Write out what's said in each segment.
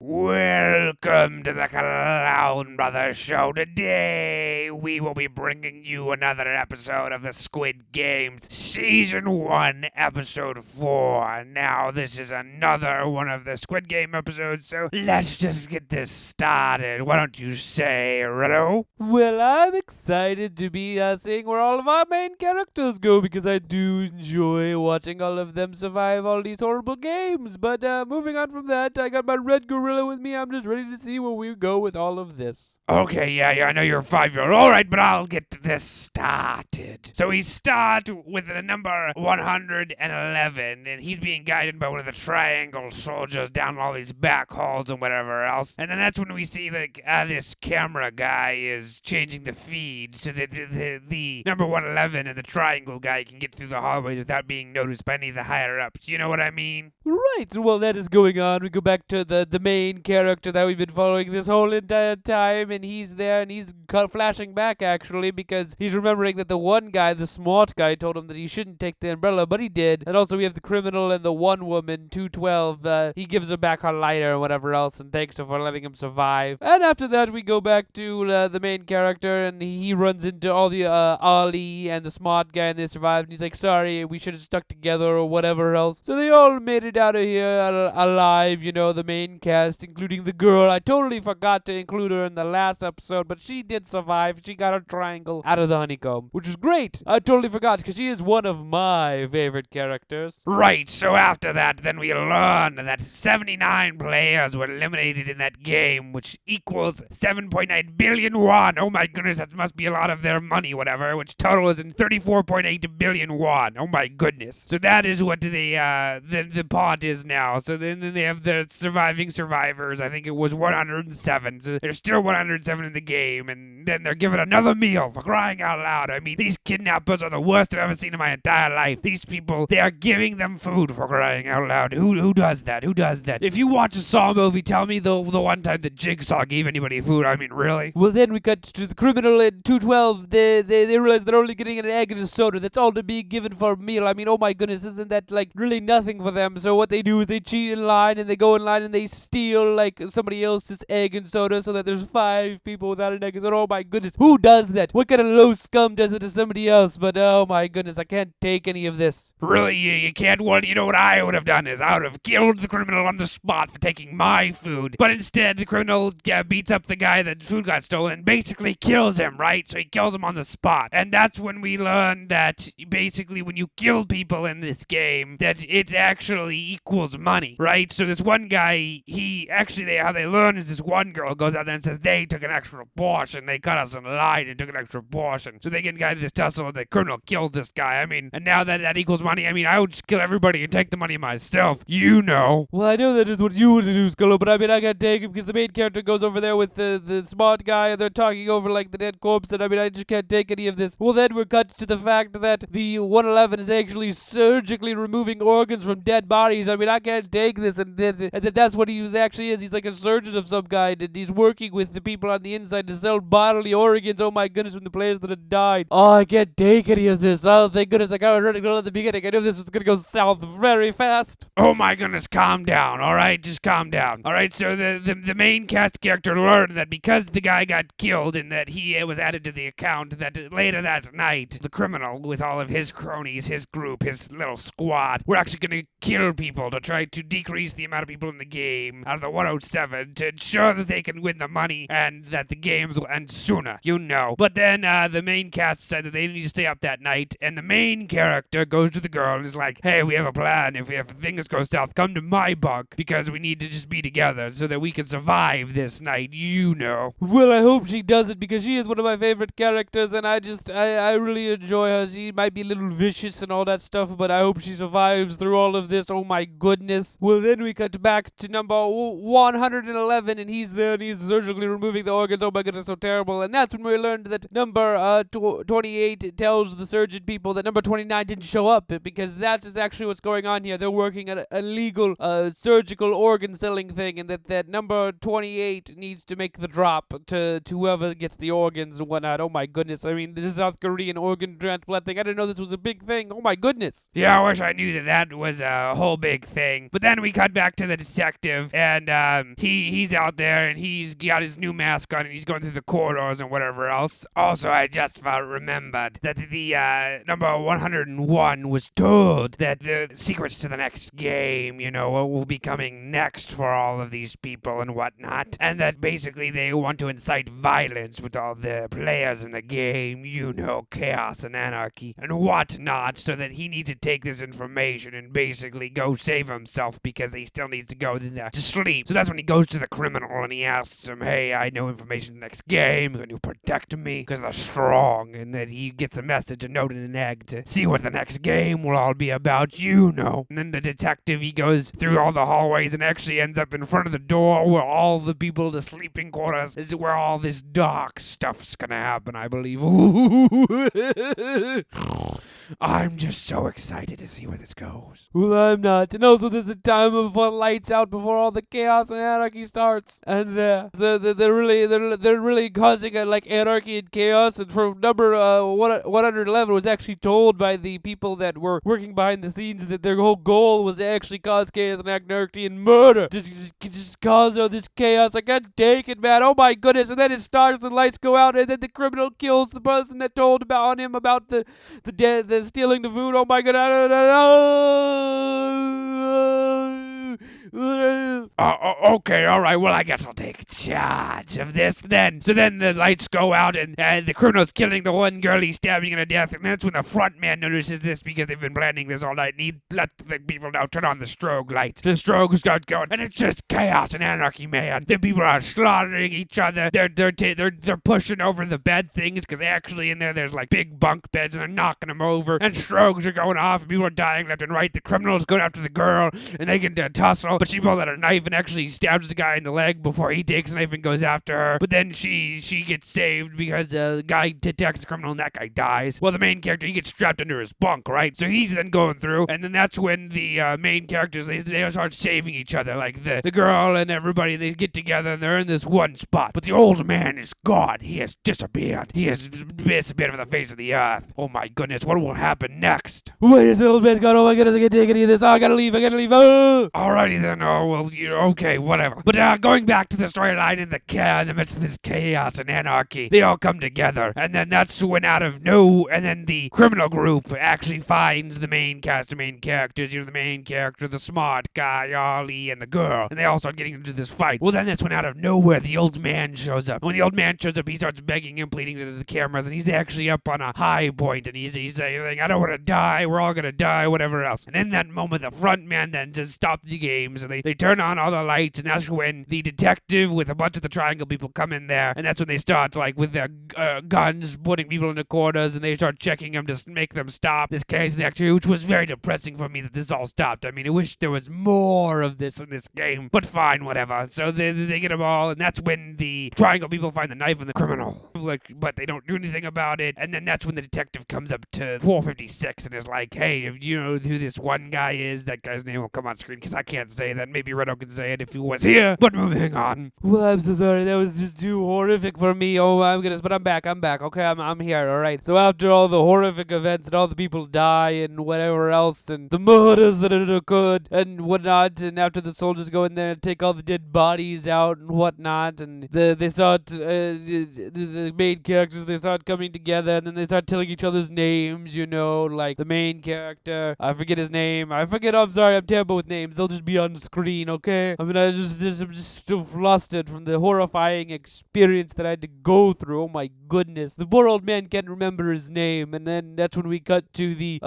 Welcome to the Clown Brothers Show. Today, we will be bringing you another episode of the Squid Games Season 1, Episode 4. Now, this is another one of the Squid Game episodes, so let's just get this started. Why don't you say, Reddo? Well, I'm excited to be seeing where all of our main characters go because I do enjoy watching all of them survive all these horrible games. But moving on from that, I got my red gorilla with me. I'm just ready to see where we go with all of this. Okay, yeah, I know you're a 5-year-old. All right, but I'll get this started. So we start with the number 111, and he's being guided by one of the triangle soldiers down all these back halls and whatever else. And then that's when we see, like, this camera guy is changing the feed so that the number 111 and the triangle guy can get through the hallways without being noticed by any of the higher-ups. You know what I mean? Right, while that is going on, we go back to the main character that we've been following this whole entire time, and he's there, and he's flashing back, actually, because he's remembering that the one guy, the smart guy, told him that he shouldn't take the umbrella, but he did. And also we have the criminal and the one woman, 212, he gives her back her lighter and whatever else, and thanks her for letting him survive. And after that, we go back to the main character, and he runs into all the Ali and the smart guy, and they survive, and he's like, sorry, we should have stuck together or whatever else. So they all made it out of here alive, you know, the main cast, including the girl. I totally forgot to include her in the last episode, but she did survive. She got her triangle out of the honeycomb, which is great. I totally forgot because she is one of my favorite characters. Right, so after that, then we learn that 79 players were eliminated in that game, which equals 7.9 billion won. Oh my goodness, that must be a lot of their money, whatever, which totals in 34.8 billion won. Oh my goodness. So that is what the pot is now. So then they have the surviving survivors. I think it was 107. So there's still 107 in the game, and then they're given another meal, for crying out loud. I mean, these kidnappers are the worst I've ever seen in my entire life. These people, they are giving them food, for crying out loud. Who does that? Who does that? If you watch a Saw movie, tell me the one time that Jigsaw gave anybody food. I mean, really? Well, then we cut to the criminal at 212. They realize they're only getting an egg and a soda. That's all to be given for a meal. I mean, oh my goodness, isn't that, like, really nothing for them? So what they do is they cheat in line, and they go in line, and they steal, like, somebody else's egg and soda so that there's 5 people without an egg and soda. Oh my goodness, who does that? What kind of low scum does it to somebody else? But oh my goodness, I can't take any of this. Really, you can't? Well, you know what I would have done is I would have killed the criminal on the spot for taking my food. But instead, the criminal beats up the guy that food got stolen and basically kills him, right? So he kills him on the spot. And that's when we learn that basically when you kill people in this game, that it actually equals money, right? So this one guy, how they learn is this one girl goes out there and says they took an extra portion. They cut us in line and took an extra portion. So they get into this tussle and the criminal kills this guy. I mean, and now that equals money, I mean, I would just kill everybody and take the money myself. You know. Well, I know that is what you would do, Skullo, but I mean, I can't take it because the main character goes over there with the smart guy, and they're talking over, like, the dead corpse, and I mean, I just can't take any of this. Well, then we're cut to the fact that the 111 is actually surgically removing organs from dead bodies. I mean, I can't take this, and that's what he actually is. He's like a surgeon of some kind, and he's working with the people on the inside to sell bodily organs. Oh my goodness, from the players that have died. Oh, I can't take any of this. Oh, thank goodness, I got ready to go at the beginning. I knew this was gonna go south very fast. Oh my goodness, calm down, all right? Just calm down. All right, so the main cast character learned that because the guy got killed and that he was added to the account, that later that night, the criminal, with all of his cronies, his group, his little squad, were actually going to kill people to try to decrease the amount of people in the game out of the 107 to ensure that they can win the money and that the games will end sooner, you know. But then the main cast said that they need to stay up that night, and the main character goes to the girl and is like, hey, we have a plan. If things go south, come to my bunk because we need to just be together so that we can survive this night, you know. Well, I hope she does it because she is one of my favorite characters, and I really enjoy her. She might be a little vicious and all that stuff, but I hope she survives through all of this. Oh my goodness. Well, then we cut back to number 111, and he's there, and he's surgically removing the organs. Oh my goodness, so terrible. And that's when we learned that number 28 tells the surgeon people that number 29 didn't show up, because that is actually what's going on here. They're working at a legal surgical organ selling thing, and that number 28 needs to make the drop to whoever gets the organs and whatnot. Oh my goodness. I mean, this is South Korean organ transplant thing. I didn't know this was a big thing. Oh my goodness. Yeah, I wish I knew that was a whole big thing. But then we cut back to the detective, and he's out there and he's got his new mask on and he's going through the corridors and whatever else. Also, I just remembered that the number 101 was told that the secrets to the next game, what will be coming next for all of these people and whatnot, and that basically they want to incite violence with all the players in the game, chaos and anarchy and whatnot, so that he needs to take this information and basically go save himself because he still needs to go there to sleep. So that's when he goes to the criminal and he asks him, hey, I know information in the next game, can you protect me? Because they're strong, and that he gets a message, a note, and an egg to see what the next game will all be about, And then the detective, he goes through all the hallways and actually ends up in front of the door where all the people, the sleeping quarters, is where all this dark stuff's gonna happen, I believe. I'm just so excited to see where this goes. Well, I'm not. And also, there's a time before lights out before all the chaos and anarchy starts, and they're really causing anarchy and chaos. And from number 111 was actually told by the people that were working behind the scenes that their whole goal was to actually cause chaos and anarchy and murder, to just cause all this chaos. I can't take it, man. Oh my goodness! And then it starts, and lights go out, and then the criminal kills the person that told on him about the stealing the food. Oh my god. Okay, alright, well, I guess I'll take charge of this then. So then the lights go out and the criminal's killing the one girl, he's stabbing her to death, and that's when the front man notices this because they've been planning this all night, and he lets the people know, turn on the strobe lights. The strobes start going, and it's just chaos and anarchy, man. The people are slaughtering each other. They're pushing over the bed things, because actually in there's big bunk beds, and they're knocking them over, and strobes are going off, and people are dying left and right. The criminal's going after the girl, and they can tussle, but she pulls out a knife and actually stabs the guy in the leg before he takes a knife and goes after her. But then she gets saved because the guy detects the criminal and that guy dies. Well, the main character, he gets strapped under his bunk, right? So he's then going through, and then that's when the main characters, they start saving each other, the girl and everybody, they get together and they're in this one spot. But the old man is gone. He has disappeared. He has disappeared from the face of the earth. Oh my goodness, what will happen next? Wait, is the old man's gone? Oh my goodness, I can't take any of this. Oh, I gotta leave. Oh! Alrighty then, okay, whatever. But going back to the storyline in the midst of this chaos and anarchy, they all come together, and then that's when and then the criminal group actually finds the main cast, the main characters, the main character, the smart guy, Ollie, and the girl, and they all start getting into this fight. Well, then that's when out of nowhere, the old man shows up. When the old man shows up, he starts begging and pleading to the cameras, and he's actually up on a high point, and he's saying, I don't want to die, we're all gonna die, whatever else. And in that moment, the front man then just stops the games, and they turn on all the lights, and that's when the detective with a bunch of the triangle people come in there, and that's when they start with their guns putting people into corners, and they start checking them to make them stop this case actually, which was very depressing for me that this all stopped. I mean, I wish there was more of this in this game, but fine, whatever. So they get them all, and that's when the triangle people find the knife and the criminal, but they don't do anything about it. And then that's when the detective comes up to 456 and is like, hey, if you know who this one guy is, that guy's name will come on screen, because I can't say that. Maybe Reddo can say it if he was here, but moving on. Well, I'm so sorry. That was just too horrific for me. Oh my goodness, but I'm back. Okay, I'm here. All right. So after all the horrific events and all the people die and whatever else and the murders that had occurred and whatnot, and after the soldiers go in there and take all the dead bodies out and whatnot, and they start the main characters, they start coming together, and then they start telling each other's names. The main character, I forget his name. I'm sorry. I'm terrible with names. They'll just be on screen. Okay. I mean, I'm just still flustered from the horrifying experience that I had to go through. Oh my goodness. The poor old man can't remember his name, and then that's when we cut to the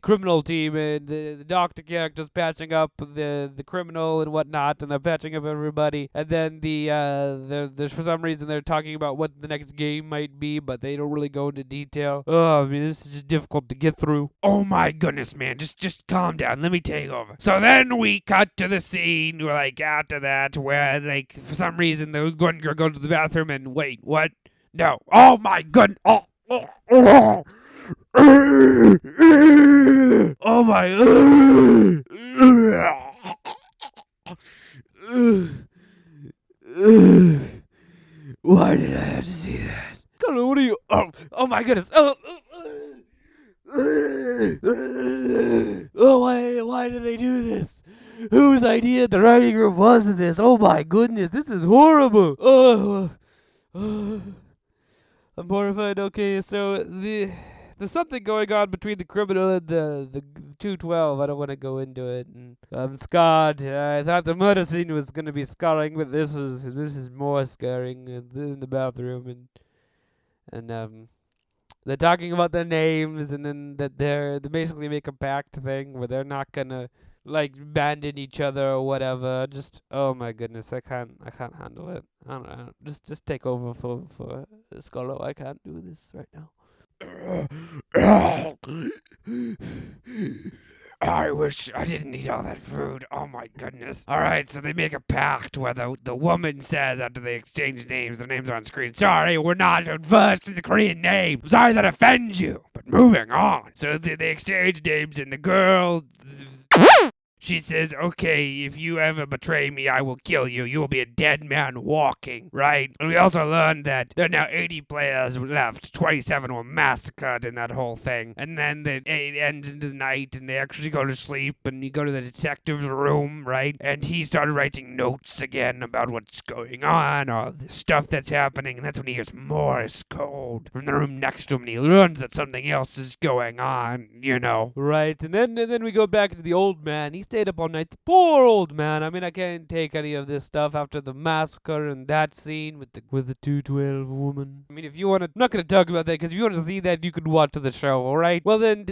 criminal team and the doctor characters patching up the criminal and whatnot, and they're patching up everybody. And then there's for some reason they're talking about what the next game might be, but they don't really go into detail. Oh, I mean, this is just difficult to get through. Oh my goodness, man. Just calm down. Let me take over. So then we cut to the scene after that where for some reason the one girl goes to the bathroom and wait, what? No. Oh my goodness. Oh my. Why did I have to see that? Skullo, what are you? Oh my goodness. Oh, why did they do this? Whose idea the writing room was this? Oh my goodness, this is horrible. Oh, I'm horrified. Okay, so there's something going on between the criminal and the 212. I don't want to go into it. And I'm scarred. I thought the murder scene was gonna be scarring, but this is more scarring in the bathroom and they're talking about their names, and then that they basically make a pact thing where they're not gonna like abandon each other or whatever. Just oh my goodness, I can't handle it. I don't know. Just take over for Skullo. I can't do this right now. I wish I didn't eat all that food. Oh my goodness. Alright, so they make a pact where the woman says after they exchange names, their names are on screen. Sorry, we're not versed in the Korean name. Sorry that offends you. But moving on. So they exchange names and the girl... She says, okay, if you ever betray me, I will kill you. You will be a dead man walking, right? And we also learned that there are now 80 players left. 27 were massacred in that whole thing. And then it ends into the night, and they actually go to sleep, and you go to the detective's room, right? And he started writing notes again about what's going on, all the stuff that's happening, and that's when he hears Morse code from the room next to him, and he learns that something else is going on, you know. Right, and then we go back to the old man. He stayed up all night. The poor old man. I mean, I can't take any of this stuff after the massacre and that scene with the 212 woman. I mean, if you want to, I'm not going to talk about that because if you want to see that, you could watch the show. All right. Well, then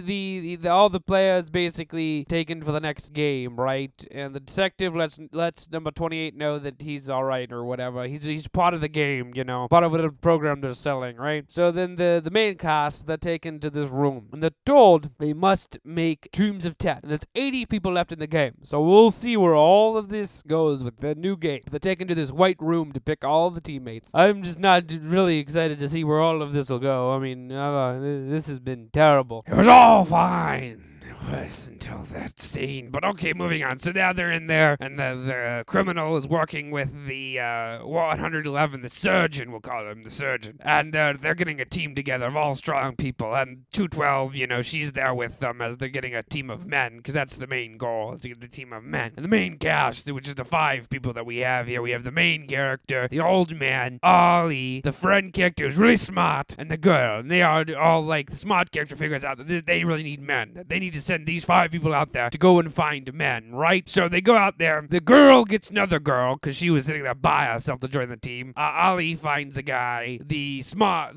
all the players basically taken for the next game, right? And the detective lets number 28 know that he's all right or whatever. He's part of the game, you know, part of the program they're selling, right? So then the main cast, they're taken to this room and they're told they must make teams of 10. And there's 80 people left in the game. So we'll see where all of this goes with the new game. They're taken to this white room to pick all the teammates. I'm just not really excited to see where all of this will go. I mean, this has been terrible. It was all fine. Was until that scene. But okay, moving on. So now they're in there, and the criminal is working with the 111, the surgeon, we'll call him the surgeon. And they're getting a team together of all strong people. And 212, you know, she's there with them as they're getting a team of men, because that's the main goal, is to get the team of men. And the main cast, which is the 5 people that we have here, we have the main character, the old man, Ollie, the friend character who's really smart, and the girl. And they are all like, the smart character figures out that they really need men. That they need to send these 5 people out there to go and find men, right? So they go out there. The girl gets another girl because she was sitting there by herself to join the team. Ali finds a guy. The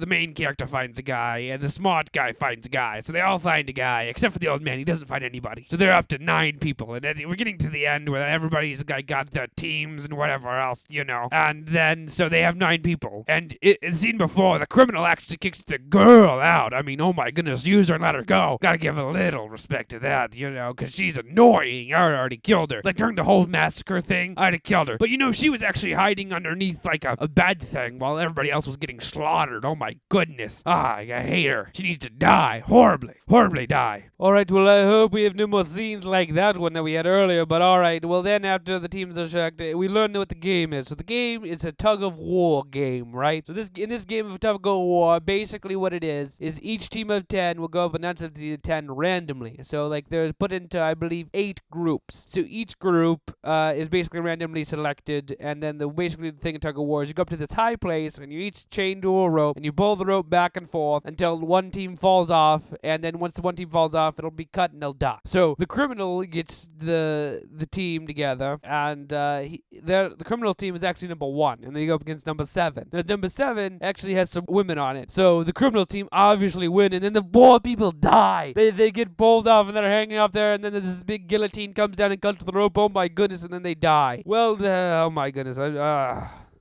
main character finds a guy, and the smart guy finds a guy. So they all find a guy, except for the old man. He doesn't find anybody. So they're up to 9 people, and then we're getting to the end where everybody's got their teams and whatever else, you know. And then so they have 9 people, and it's seen before. The criminal actually kicks the girl out. I mean, oh my goodness, use her and let her go. Gotta give a little respect to that, you know, because she's annoying. I already killed her. Like, during the whole massacre thing, I'd have killed her. But, you know, she was actually hiding underneath, like, a bed thing while everybody else was getting slaughtered. Oh, my goodness. I hate her. She needs to die. Horribly. Horribly die. Alright, well, I hope we have no more scenes like that one that we had earlier, but alright. Well, then after the teams are checked, we learn what the game is. So the game is a Tug of War game, right? So in this game of Tug of War, basically what it is each team of 10 will go up and enter the 10 randomly. So, like, they're put into, I believe, 8 groups. So each group is basically randomly selected, and then basically the thing in Tug of War is you go up to this high place, and you each chain to a rope, and you pull the rope back and forth until one team falls off, and then once the one team falls off, it'll be cut and they'll die. So the criminal gets the team together, and the criminal team is actually number 1, and they go up against number 7. Now, number 7 actually has some women on it, so the criminal team obviously win, and then the poor people die. They get pulled off, and they're hanging off there, and then this big guillotine comes down and cuts the rope. Oh my goodness, and then they die. Well, oh my goodness,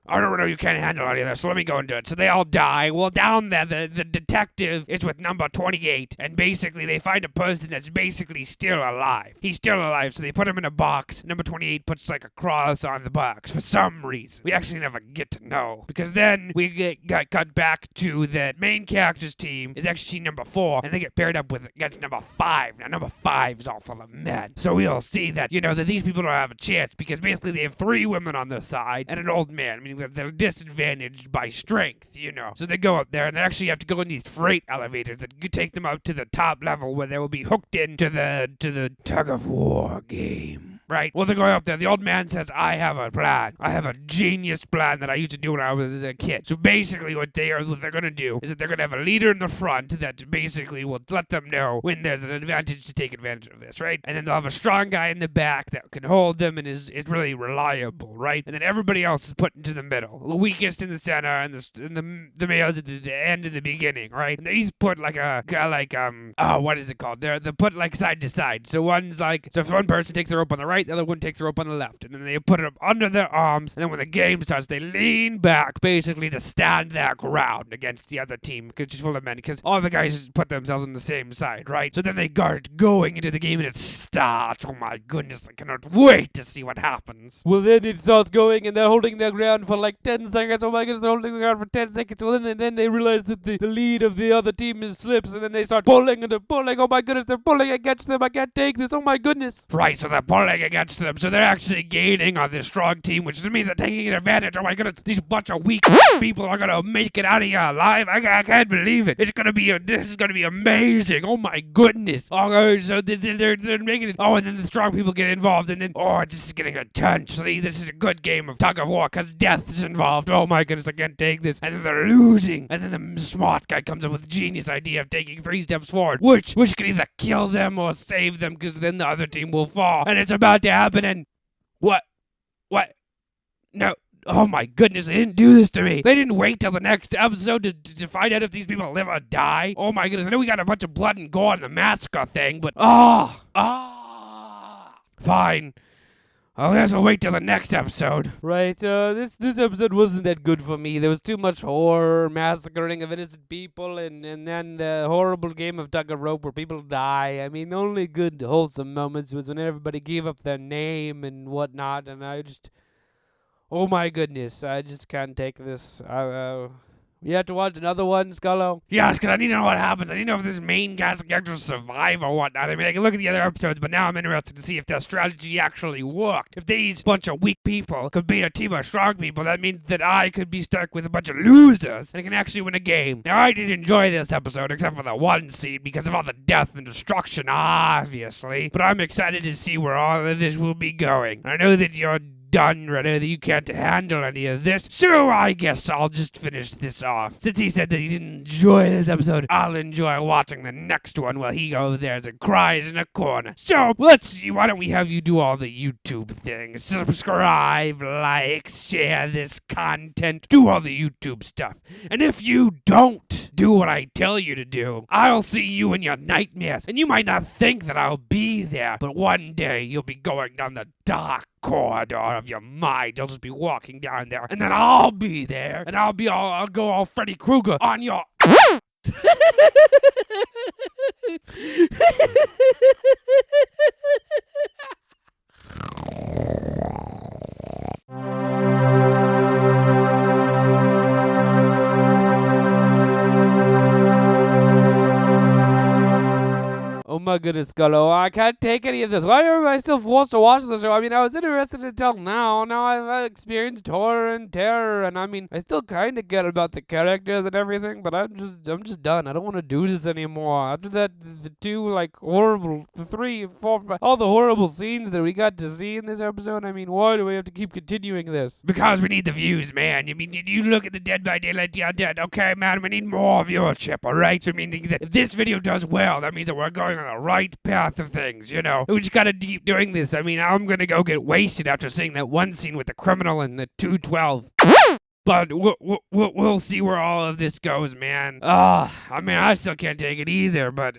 I don't know, you can't handle any of this, so let me go into it. So they all die. Well, down there, the detective is with number 28, and basically they find a person that's basically still alive. He's still alive, so they put him in a box. Number 28 puts like a cross on the box for some reason. We actually never get to know, because then we got cut back to the main character's team is actually number 4, and they get paired up against number 5. Now, number 5 is all full of men. So we'll see that, you know, that these people don't have a chance, because basically they have 3 women on their side and an old man. I mean, they're disadvantaged by strength, you know. So they go up there, and they actually have to go in these freight elevators that take them up to the top level where they will be hooked into the Tug of War game. right? Well, they're going up there. The old man says, I have a plan. I have a genius plan that I used to do when I was a kid. So basically what they're going to do is that they're going to have a leader in the front that basically will let them know when there's an advantage to take advantage of this, right? And then they'll have a strong guy in the back that can hold them and is really reliable, right? And then everybody else is put into the middle. The weakest in the center and the males at the end in the beginning, right? And he's put like what is it called? They're put like side to side. So one's like, so if one person takes the rope on the right, the other one takes the rope on the left. And then they put it up under their arms. And then when the game starts, they lean back basically to stand their ground against the other team, which is full of men, because all the guys put themselves on the same side, right? So then they start going into the game and it starts. Oh my goodness, I cannot wait to see what happens. Well, then it starts going and they're holding their ground for like 10 seconds. Oh my goodness, they're holding the ground for 10 seconds. Well, then they realize that the lead of the other team is slips, and then they start pulling and they're pulling. Oh my goodness, they're pulling against them. I can't take this. Oh my goodness. Right, so they're pulling against them. So they're actually gaining on this strong team, which means they're taking an advantage. Oh my goodness, these bunch of weak people are gonna make it out of here alive. I can't believe it. This is gonna be amazing. Oh my goodness. Oh, so they're making it. Oh, and then the strong people get involved, and then this is getting intense. See, this is a good game of tug of war because death is involved. Oh my goodness, I can't take this. And then they're losing, and then the smart guy comes up with a genius idea of taking 3 steps forward, which can either kill them or save them, because then the other team will fall. And it's about to happen. And what? No. Oh my goodness, they didn't do this to me. They didn't wait till the next episode to find out if these people live or die. Oh my goodness, I know we got a bunch of blood and gore in the massacre thing, but fine. I guess I'll wait till the next episode. Right, this episode wasn't that good for me. There was too much horror, massacring of innocent people, and then the horrible game of tug of rope where people die. I mean, the only good, wholesome moments was when everybody gave up their name and whatnot, and oh my goodness, I just can't take this. You have to watch another one, Skullo? Yes, because I need to know what happens. I need to know if this main cast characters survive or whatnot. I mean, I can look at the other episodes, but now I'm interested to see if their strategy actually worked. If these bunch of weak people could beat a team of strong people, that means that I could be stuck with a bunch of losers and can actually win a game. Now, I did enjoy this episode, except for the one scene, because of all the death and destruction, obviously. But I'm excited to see where all of this will be going. I know that you're done, Reddo, that you can't handle any of this, so I guess I'll just finish this off. Since he said that he didn't enjoy this episode, I'll enjoy watching the next one while he goes there and cries in a corner. So, let's see, why don't we have you do all the YouTube things? Subscribe, like, share this content, do all the YouTube stuff. And if you don't do what I tell you to do, I'll see you in your nightmares, and you might not think that I'll be there, but one day you'll be going down the dark corridor of your mind. You'll just be walking down there, and then I'll be there, and I'll go all Freddy Krueger on your Oh my goodness, Skullo, I can't take any of this. Why am I still forced to watch the show? I mean, I was interested until now. Now I've experienced horror and terror, and I mean, I still kind of get about the characters and everything, but I'm just done. I don't want to do this anymore. After that, the 3, 4, 5, all the horrible scenes that we got to see in this episode, I mean, why do we have to keep continuing this? Because we need the views, man. I mean, did you look at the Dead by Daylight? Yeah, dead. Okay, man, we need more viewership, alright? So meaning that if this video does well, that means that we're going on the right path of things, you know? We just gotta keep doing this. I mean, I'm gonna go get wasted after seeing that one scene with the criminal and the 212. But we'll see where all of this goes, man. I mean, I still can't take it either, but,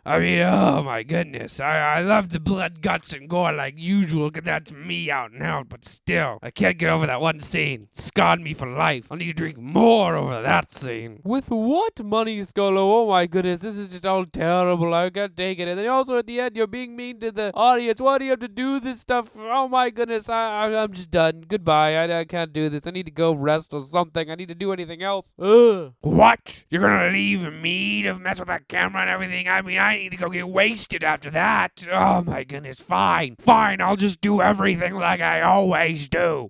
I mean, oh my goodness. I love the blood, guts, and gore like usual, because that's me out and out, but still, I can't get over that one scene. It scarred me for life. I'll need to drink more over that scene. With what money, Skullo? Oh my goodness, this is just all terrible. I can't take it. And then also at the end, you're being mean to the audience. Why do you have to do this stuff? Oh my goodness, I'm just done. Goodbye. I can't do this. I need to go rest or something. I need to do anything else. Ugh. What? You're gonna leave me to mess with that camera and everything? I mean, I need to go get wasted after that. Oh my goodness, fine. Fine, I'll just do everything like I always do.